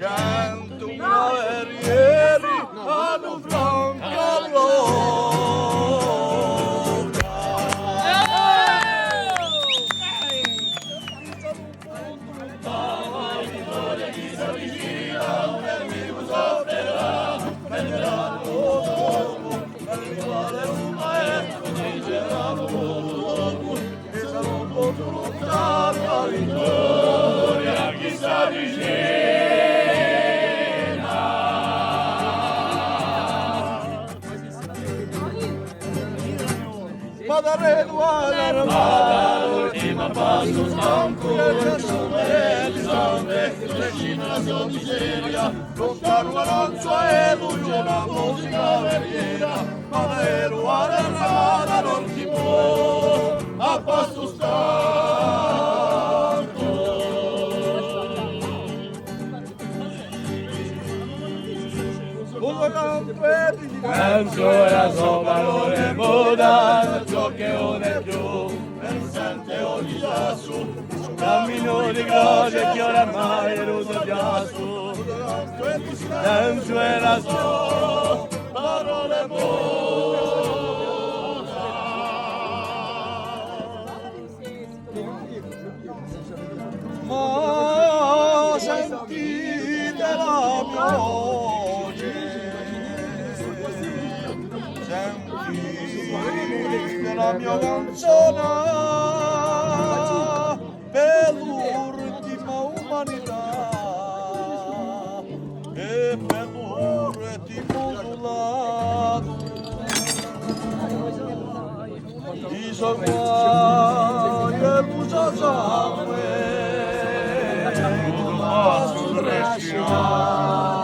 cento guerrieri hanno franca Madre Duana, l'ultima passo stanco, che sono di sangue, recina la sua miseria, lontano arancio e luce la musica verriera, Madre Duana, ramada non si può, a passo stanco. Penso la sua valore buona, ciò che non è più, pensante ogni giasso, cammino di gloria che oramai è ruso giasso. Penso la sua valore buona. Ma sentite la voce, sentite la mia canzone per l'ultima umanità e per l'ultimo lato di sangue e luce sangue sul rescinato.